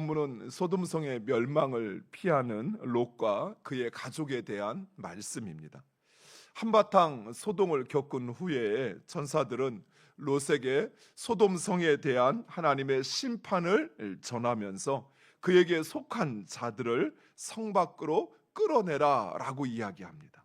본문은 소돔성의 멸망을 피하는 롯과 그의 가족에 대한 말씀입니다. 한바탕 소동을 겪은 후에 천사들은 롯에게 소돔성에 대한 하나님의 심판을 전하면서 그에게 속한 자들을 성 밖으로 끌어내라 라고 이야기합니다.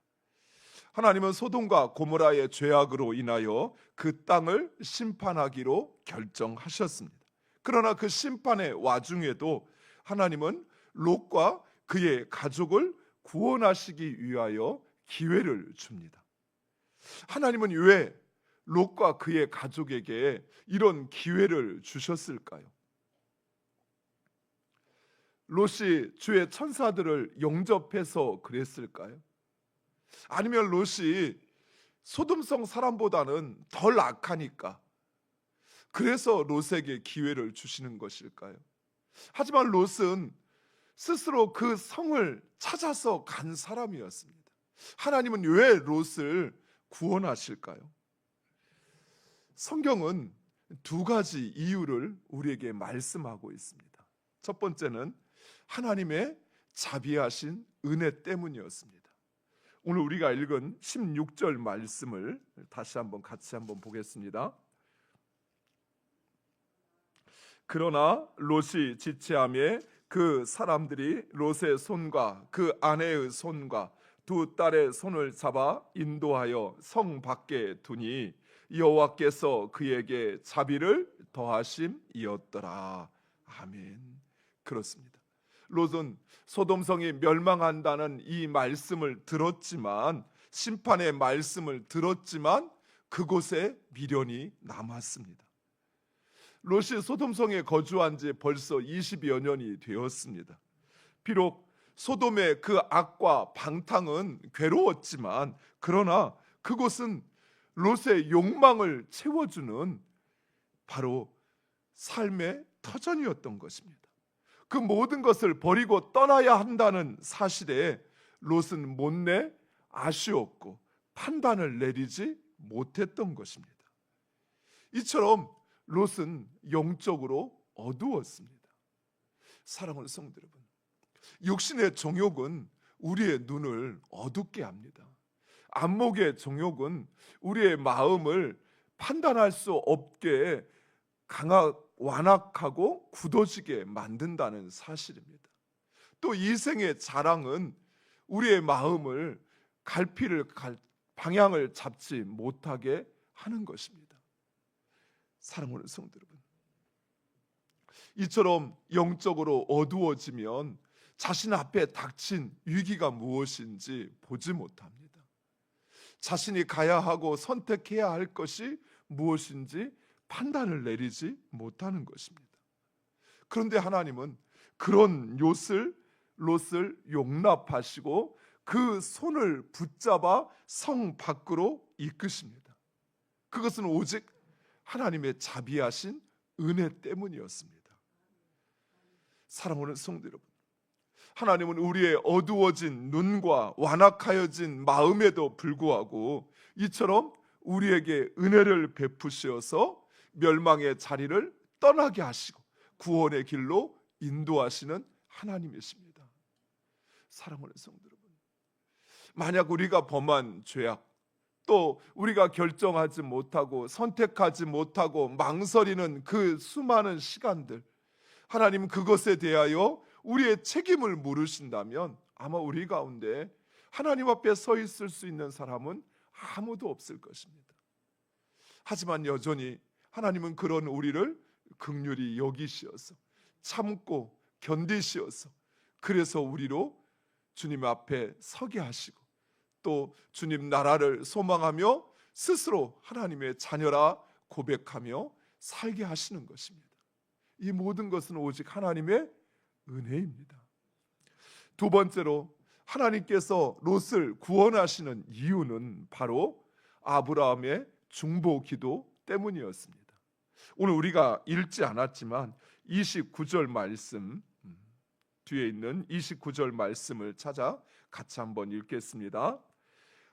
하나님은 소돔과 고모라의 죄악으로 인하여 그 땅을 심판하기로 결정하셨습니다. 그러나 그 심판의 와중에도 하나님은 롯과 그의 가족을 구원하시기 위하여 기회를 줍니다. 하나님은 왜 롯과 그의 가족에게 이런 기회를 주셨을까요? 롯이 주의 천사들을 영접해서 그랬을까요? 아니면 롯이 소돔성 사람보다는 덜 악하니까 그래서 롯에게 기회를 주시는 것일까요? 하지만 롯은 스스로 그 성을 찾아서 간 사람이었습니다. 하나님은 왜 롯을 구원하실까요? 성경은 두 가지 이유를 우리에게 말씀하고 있습니다. 첫 번째는 하나님의 자비하신 은혜 때문이었습니다. 오늘 우리가 읽은 16절 말씀을 다시 같이 보겠습니다. 그러나 롯이 지체함에 그 사람들이 롯의 손과 그 아내의 손과 두 딸의 손을 잡아 인도하여 성 밖에 두니 여호와께서 그에게 자비를 더하심이었더라. 아멘. 그렇습니다. 롯은 소돔성이 멸망한다는 이 말씀을 들었지만, 심판의 말씀을 들었지만 그곳에 미련이 남았습니다. 롯이 소돔성에 거주한 지 벌써 20여 년이 되었습니다. 비록 소돔의 그 악과 방탕은 괴로웠지만, 그러나 그곳은 롯의 욕망을 채워주는 바로 삶의 터전이었던 것입니다. 그 모든 것을 버리고 떠나야 한다는 사실에 롯은 못내 아쉬웠고 판단을 내리지 못했던 것입니다. 이처럼 롯은 영적으로 어두웠습니다. 사랑하는 성도 여러분, 육신의 정욕은 우리의 눈을 어둡게 합니다. 안목의 정욕은 우리의 마음을 판단할 수 없게 완악하고 굳어지게 만든다는 사실입니다. 또 이생의 자랑은 우리의 마음을 방향을 잡지 못하게 하는 것입니다. 사랑하는 성도 여러분, 이처럼 영적으로 어두워지면 자신 앞에 닥친 위기가 무엇인지 보지 못합니다. 자신이 가야 하고 선택해야 할 것이 무엇인지 판단을 내리지 못하는 것입니다. 그런데 하나님은 그런 롯을 용납하시고 그 손을 붙잡아 성 밖으로 이끄십니다. 그것은 오직 하나님의 자비하신 은혜 때문이었습니다. 사랑하는 성도 여러분, 하나님은 우리의 어두워진 눈과 완악하여진 마음에도 불구하고 이처럼 우리에게 은혜를 베푸셔서 멸망의 자리를 떠나게 하시고 구원의 길로 인도하시는 하나님이십니다. 사랑하는 성도 여러분, 만약 우리가 범한 죄악, 또 우리가 결정하지 못하고 선택하지 못하고 망설이는 그 수많은 시간들, 하나님 그것에 대하여 우리의 책임을 물으신다면 아마 우리 가운데 하나님 앞에 서 있을 수 있는 사람은 아무도 없을 것입니다. 하지만 여전히 하나님은 그런 우리를 긍휼히 여기시어서 참고 견디시어서 그래서 우리로 주님 앞에 서게 하시고 또 주님 나라를 소망하며 스스로 하나님의 자녀라 고백하며 살게 하시는 것입니다. 이 모든 것은 오직 하나님의 은혜입니다. 두 번째로 하나님께서 롯을 구원하시는 이유는 바로 아브라함의 중보기도 때문이었습니다. 오늘 우리가 읽지 않았지만 29절 말씀, 뒤에 있는 29절 말씀을 찾아 같이 한번 읽겠습니다.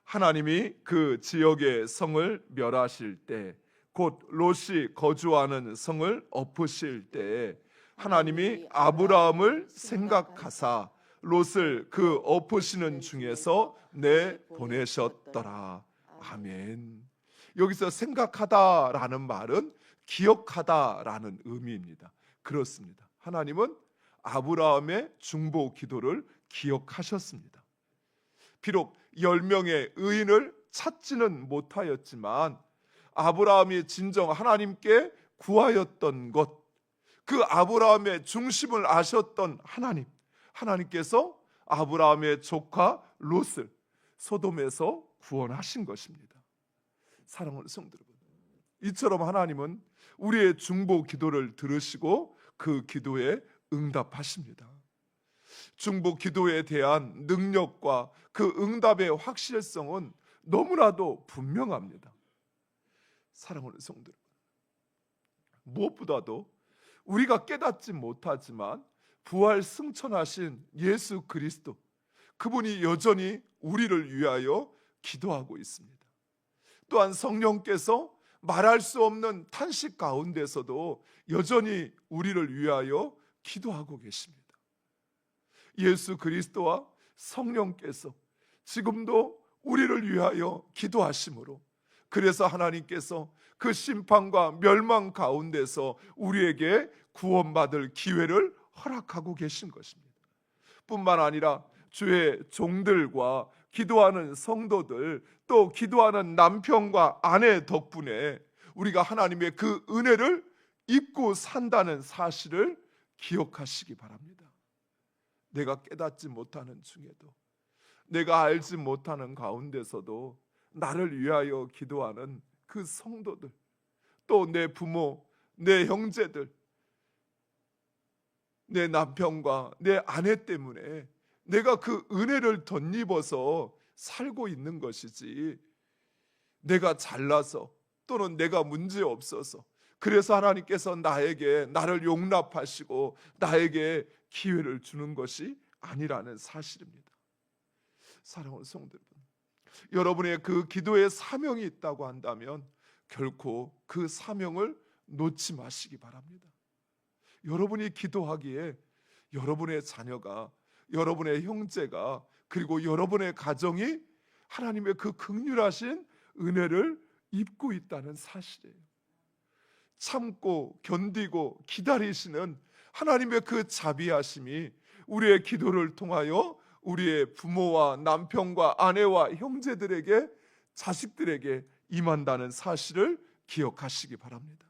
하나님이 그 지역의 성을 멸하실 때, 곧 롯이 거주하는 성을 엎으실 때 하나님이 아브라함을 생각하사 롯을 그 엎으시는 중에서 내보내셨더라. 아멘. 여기서 생각하다라는 말은 기억하다라는 의미입니다. 그렇습니다. 하나님은 아브라함의 중보 기도를 기억하셨습니다. 비록 10명의 의인을 찾지는 못하였지만 아브라함이 진정 하나님께 구하였던 것, 그 아브라함의 중심을 아셨던 하나님께서 아브라함의 조카 롯을 소돔에서 구원하신 것입니다. 사랑하는 성도 여러분, 이처럼 하나님은 우리의 중보 기도를 들으시고 그 기도에 응답하십니다. 중보 기도에 대한 능력과 그 응답의 확실성은 너무나도 분명합니다. 사랑하는 성도 여러분, 무엇보다도 우리가 깨닫지 못하지만 부활 승천하신 예수 그리스도, 그분이 여전히 우리를 위하여 기도하고 있습니다. 또한 성령께서 말할 수 없는 탄식 가운데서도 여전히 우리를 위하여 기도하고 계십니다. 예수 그리스도와 성령께서 지금도 우리를 위하여 기도하심으로, 그래서 하나님께서 그 심판과 멸망 가운데서 우리에게 구원받을 기회를 허락하고 계신 것입니다. 뿐만 아니라 주의 종들과 기도하는 성도들, 또 기도하는 남편과 아내 덕분에 우리가 하나님의 그 은혜를 입고 산다는 사실을 기억하시기 바랍니다. 내가 깨닫지 못하는 중에도, 내가 알지 못하는 가운데서도 나를 위하여 기도하는 그 성도들, 또 내 부모, 내 형제들, 내 남편과 내 아내 때문에 내가 그 은혜를 덧입어서 살고 있는 것이지, 내가 잘나서 또는 내가 문제 없어서 그래서 하나님께서 나를 용납하시고 나에게 기회를 주는 것이 아니라는 사실입니다. 사랑하는 성도 여러분, 여러분의 그 기도에 사명이 있다고 한다면 결코 그 사명을 놓지 마시기 바랍니다. 여러분이 기도하기에 여러분의 자녀가, 여러분의 형제가, 그리고 여러분의 가정이 하나님의 그 긍휼하신 은혜를 입고 있다는 사실이에요. 참고 견디고 기다리시는 하나님의 그 자비하심이 우리의 기도를 통하여 우리의 부모와 남편과 아내와 형제들에게, 자식들에게 임한다는 사실을 기억하시기 바랍니다.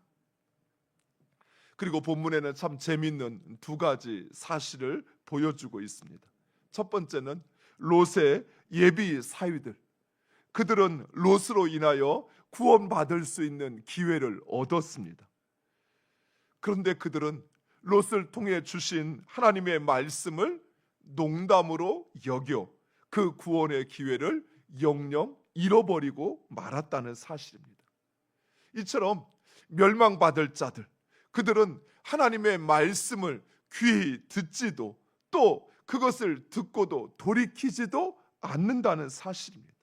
그리고 본문에는 참 재미있는 두 가지 사실을 보여주고 있습니다. 첫 번째는 롯의 예비 사위들, 그들은 롯으로 인하여 구원받을 수 있는 기회를 얻었습니다. 그런데 그들은 롯을 통해 주신 하나님의 말씀을 농담으로 여겨 그 구원의 기회를 영영 잃어버리고 말았다는 사실입니다. 이처럼 멸망받을 자들, 그들은 하나님의 말씀을 귀히 듣지도 또 그것을 듣고도 돌이키지도 않는다는 사실입니다.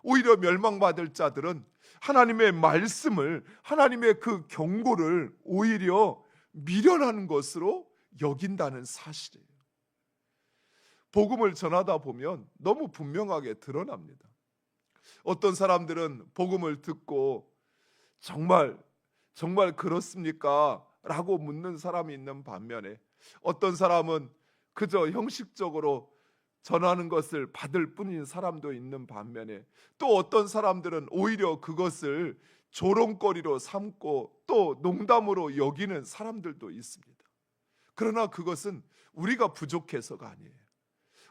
오히려 멸망받을 자들은 하나님의 말씀을, 하나님의 그 경고를 오히려 미련한 것으로 여긴다는 사실이에요. 복음을 전하다 보면 너무 분명하게 드러납니다. 어떤 사람들은 복음을 듣고 정말 그렇습니까? 라고 묻는 사람이 있는 반면에, 어떤 사람은 그저 형식적으로 전하는 것을 받을 뿐인 사람도 있는 반면에, 또 어떤 사람들은 오히려 그것을 조롱거리로 삼고 또 농담으로 여기는 사람들도 있습니다. 그러나 그것은 우리가 부족해서가 아니에요.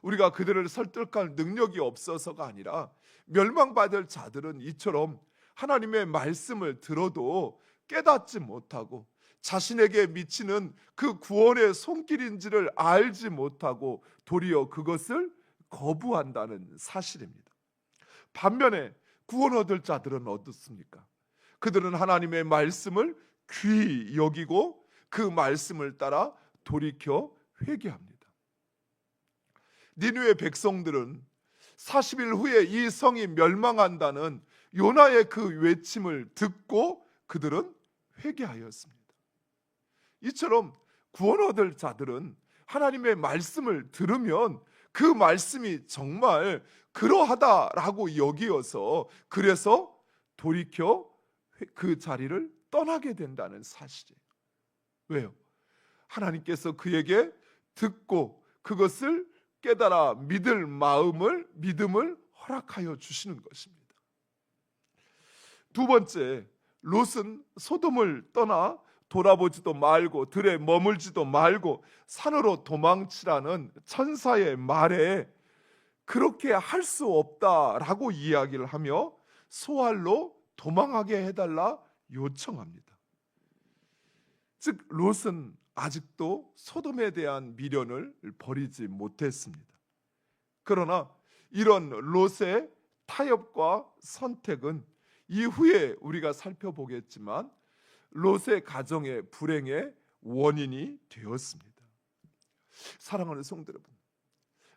우리가 그들을 설득할 능력이 없어서가 아니라, 멸망받을 자들은 이처럼 하나님의 말씀을 들어도 깨닫지 못하고 자신에게 미치는 그 구원의 손길인지를 알지 못하고 도리어 그것을 거부한다는 사실입니다. 반면에 구원 얻을 자들은 어떻습니까? 그들은 하나님의 말씀을 귀히 여기고 그 말씀을 따라 돌이켜 회개합니다. 니느웨 백성들은 40일 후에 이 성이 멸망한다는 요나의 그 외침을 듣고 그들은 회개하였습니다. 이처럼 구원 얻을 자들은 하나님의 말씀을 들으면 그 말씀이 정말 그러하다라고 여기어서 그래서 돌이켜 그 자리를 떠나게 된다는 사실이에요. 왜요? 하나님께서 그에게 듣고 그것을 깨달아 믿음을 허락하여 주시는 것입니다. 두 번째, 롯은 소돔을 떠나 돌아보지도 말고 들에 머물지도 말고 산으로 도망치라는 천사의 말에 그렇게 할 수 없다라고 이야기를 하며 소알로 도망하게 해달라 요청합니다. 즉 롯은 아직도 소돔에 대한 미련을 버리지 못했습니다. 그러나 이런 롯의 타협과 선택은 이후에 우리가 살펴보겠지만 롯의 가정의 불행의 원인이 되었습니다. 사랑하는 성도 여러분,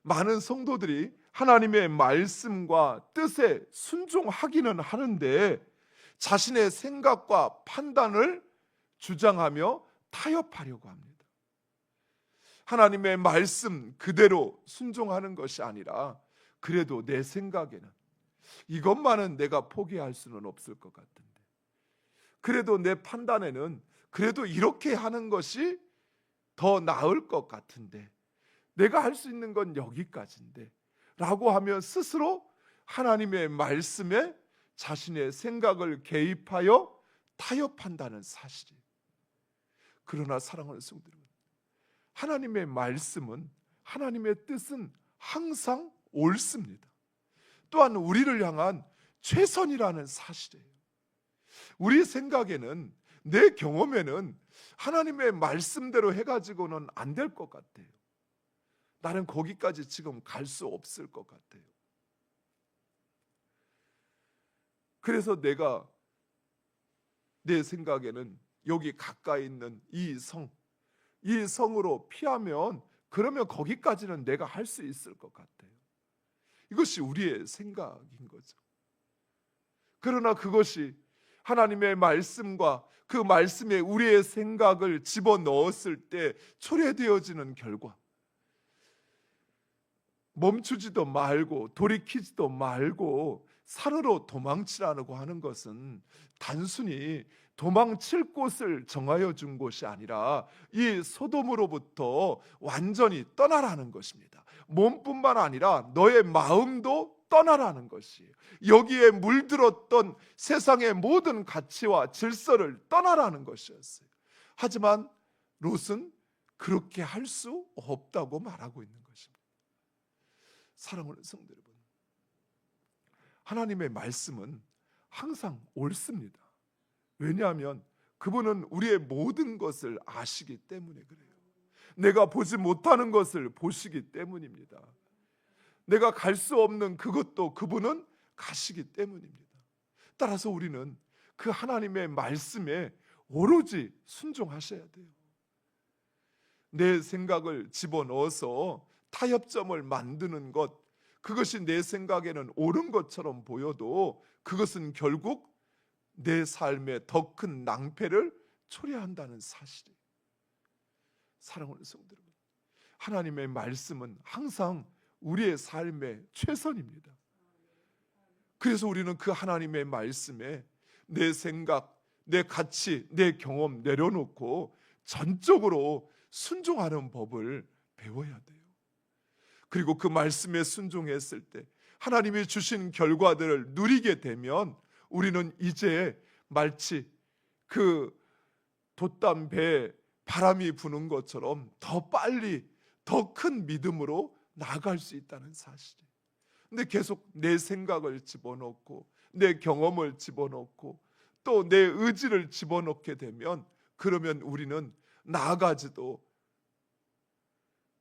많은 성도들이 하나님의 말씀과 뜻에 순종하기는 하는데 자신의 생각과 판단을 주장하며 타협하려고 합니다. 하나님의 말씀 그대로 순종하는 것이 아니라 그래도 내 생각에는 이것만은 내가 포기할 수는 없을 것 같은데, 그래도 내 판단에는 그래도 이렇게 하는 것이 더 나을 것 같은데, 내가 할 수 있는 건 여기까지인데 라고 하며 스스로 하나님의 말씀에 자신의 생각을 개입하여 타협한다는 사실이에요. 그러나 사랑하는 성도 여러분, 하나님의 말씀은, 하나님의 뜻은 항상 옳습니다. 또한 우리를 향한 최선이라는 사실이에요. 우리 생각에는, 내 경험에는 하나님의 말씀대로 해가지고는 안 될 것 같아요. 나는 거기까지 지금 갈 수 없을 것 같아요. 그래서 내가 내 생각에는 여기 가까이 있는 이 성으로 피하면 그러면 거기까지는 내가 할 수 있을 것 같아요. 이것이 우리의 생각인 거죠. 그러나 그것이 하나님의 말씀과 그 말씀에 우리의 생각을 집어넣었을 때 초래되어지는 결과, 멈추지도 말고 돌이키지도 말고 산으로 도망치라고 하는 것은 단순히 도망칠 곳을 정하여 준 것이 아니라 이 소돔으로부터 완전히 떠나라는 것입니다. 몸뿐만 아니라 너의 마음도 떠나라는 것이에요. 여기에 물들었던 세상의 모든 가치와 질서를 떠나라는 것이었어요. 하지만 롯은 그렇게 할 수 없다고 말하고 있는 것입니다. 사랑하는 성도 여러분, 하나님의 말씀은 항상 옳습니다. 왜냐하면 그분은 우리의 모든 것을 아시기 때문에 그래요. 내가 보지 못하는 것을 보시기 때문입니다. 내가 갈 수 없는 그것도 그분은 가시기 때문입니다. 따라서 우리는 그 하나님의 말씀에 오로지 순종하셔야 돼요. 내 생각을 집어넣어서 타협점을 만드는 것, 그것이 내 생각에는 옳은 것처럼 보여도 그것은 결국 내 삶에 더 큰 낭패를 초래한다는 사실이에요. 사랑하는 성도 여러분, 하나님의 말씀은 항상 우리의 삶의 최선입니다. 그래서 우리는 그 하나님의 말씀에 내 생각, 내 가치, 내 경험 내려놓고 전적으로 순종하는 법을 배워야 돼요. 그리고 그 말씀에 순종했을 때 하나님이 주신 결과들을 누리게 되면 우리는 이제 마치 그 돛담 배에 바람이 부는 것처럼 더 빨리 더 큰 믿음으로 나아갈 수 있다는 사실이에요. 근데 계속 내 생각을 집어넣고 내 경험을 집어넣고 또 내 의지를 집어넣게 되면 그러면 우리는 나아가지도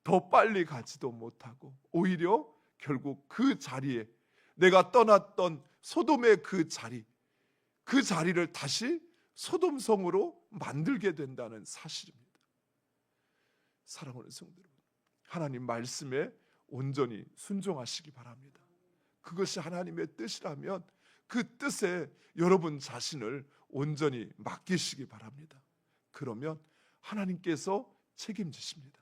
더 빨리 가지도 못하고 오히려 결국 그 자리에 내가 떠났던 소돔의 그 자리를 다시 소돔성으로 만들게 된다는 사실입니다. 사랑하는 성도 여러분, 하나님 말씀에 온전히 순종하시기 바랍니다. 그것이 하나님의 뜻이라면 그 뜻에 여러분 자신을 온전히 맡기시기 바랍니다. 그러면 하나님께서 책임지십니다.